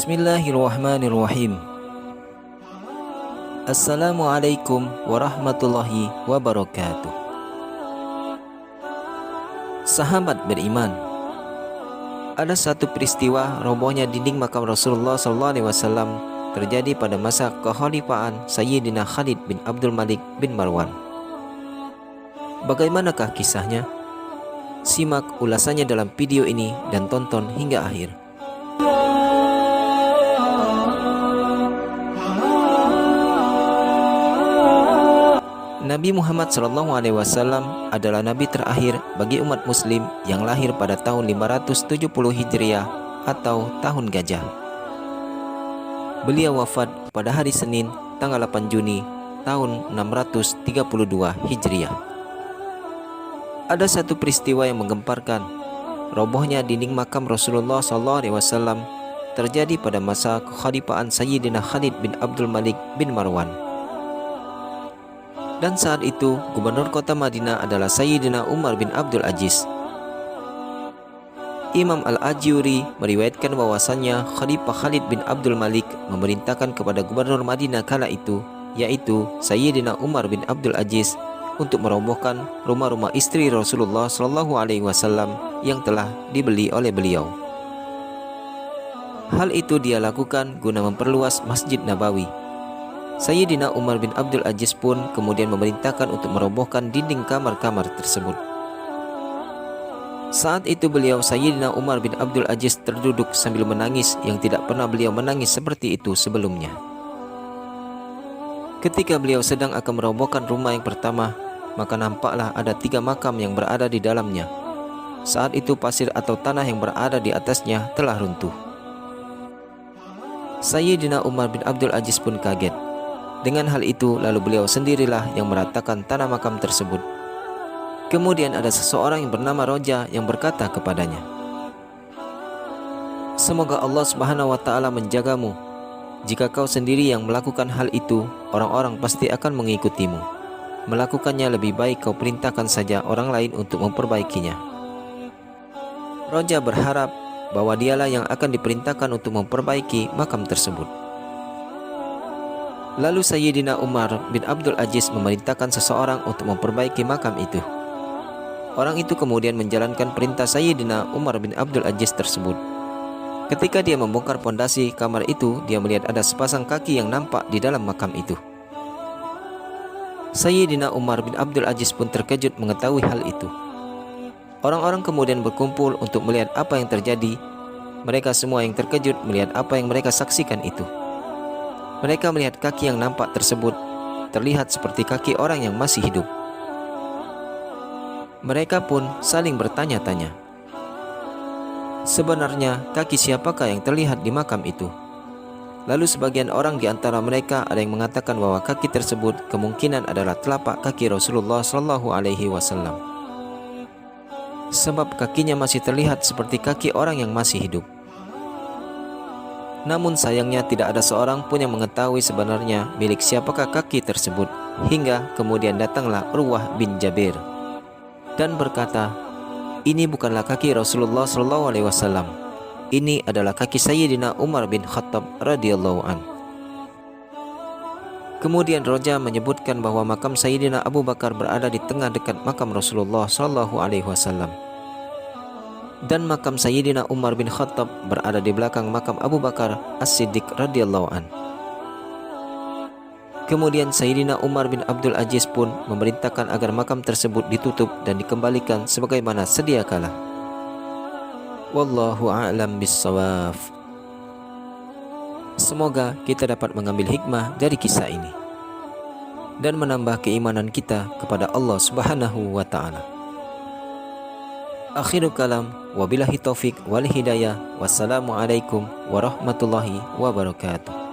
Bismillahirrahmanirrahim. Assalamualaikum warahmatullahi wabarakatuh. Sahabat beriman, ada satu peristiwa robohnya dinding makam Rasulullah SAW terjadi pada masa kekhalifahan Sayyidina Khalid bin Abdul Malik bin Marwan. Bagaimanakah kisahnya? Simak ulasannya dalam video ini dan tonton hingga akhir. Nabi Muhammad SAW adalah nabi terakhir bagi umat muslim yang lahir pada tahun 570 Hijriah atau tahun gajah. Beliau wafat pada hari Senin tanggal 8 Juni tahun 632 Hijriah. Ada satu peristiwa yang menggemparkan. Robohnya dinding makam Rasulullah SAW terjadi pada masa kekhalifahan Sayyidina Khalid bin Abdul Malik bin Marwan. Dan saat itu gubernur kota Madinah adalah Sayyidina Umar bin Abdul Aziz. Imam Al-Ajuri meriwayatkan bahwasannya Khalifah Khalid bin Abdul Malik memerintahkan kepada gubernur Madinah kala itu, yaitu Sayyidina Umar bin Abdul Aziz, untuk merobohkan rumah-rumah istri Rasulullah SAW yang telah dibeli oleh beliau. Hal itu dia lakukan guna memperluas Masjid Nabawi. Sayyidina Umar bin Abdul Aziz pun kemudian memerintahkan untuk merobohkan dinding kamar-kamar tersebut. Saat itu beliau Sayyidina Umar bin Abdul Aziz terduduk sambil menangis yang tidak pernah beliau menangis seperti itu sebelumnya. Ketika beliau sedang akan merobohkan rumah yang pertama, maka nampaklah ada 3 makam yang berada di dalamnya. Saat itu pasir atau tanah yang berada di atasnya telah runtuh. Sayyidina Umar bin Abdul Aziz pun kaget. Dengan hal itu, lalu beliau sendirilah yang meratakan tanah makam tersebut. Kemudian ada seseorang yang bernama Roja yang berkata kepadanya, "Semoga Allah Subhanahu wa Ta'ala menjagamu. Jika kau sendiri yang melakukan hal itu, orang-orang pasti akan mengikutimu. Melakukannya lebih baik kau perintahkan saja orang lain untuk memperbaikinya." Roja berharap bahwa dialah yang akan diperintahkan untuk memperbaiki makam tersebut. Lalu Sayyidina Umar bin Abdul Aziz memerintahkan seseorang untuk memperbaiki makam itu. Orang itu kemudian menjalankan perintah Sayyidina Umar bin Abdul Aziz tersebut. Ketika dia membongkar pondasi kamar itu, dia melihat ada sepasang kaki yang nampak di dalam makam itu. Sayyidina Umar bin Abdul Aziz pun terkejut mengetahui hal itu. Orang-orang kemudian berkumpul untuk melihat apa yang terjadi. Mereka semua yang terkejut melihat apa yang mereka saksikan itu. Mereka melihat kaki yang nampak tersebut terlihat seperti kaki orang yang masih hidup. Mereka pun saling bertanya-tanya, sebenarnya kaki siapakah yang terlihat di makam itu? Lalu sebagian orang di antara mereka ada yang mengatakan bahwa kaki tersebut kemungkinan adalah telapak kaki Rasulullah SAW, sebab kakinya masih terlihat seperti kaki orang yang masih hidup. Namun sayangnya tidak ada seorang pun yang mengetahui sebenarnya milik siapakah kaki tersebut, hingga kemudian datanglah Urwah bin Jabir dan berkata, "Ini bukanlah kaki Rasulullah SAW. Ini adalah kaki Sayyidina Umar bin Khattab radhiyallahu an." Kemudian Roja menyebutkan bahwa makam Sayyidina Abu Bakar berada di tengah dekat makam Rasulullah SAW. Dan makam Sayyidina Umar bin Khattab berada di belakang makam Abu Bakar As-Siddiq radhiyallahu an. Kemudian Sayyidina Umar bin Abdul Aziz pun memerintahkan agar makam tersebut ditutup dan dikembalikan sebagaimana sedia kala. Wallahu a'lam bissawab. Semoga kita dapat mengambil hikmah dari kisah ini dan menambah keimanan kita kepada Allah Subhanahu wa Ta'ala. Akhirul kalam, wabillahi taufik wal hidayah. Wassalamualaikum warahmatullahi wabarakatuh.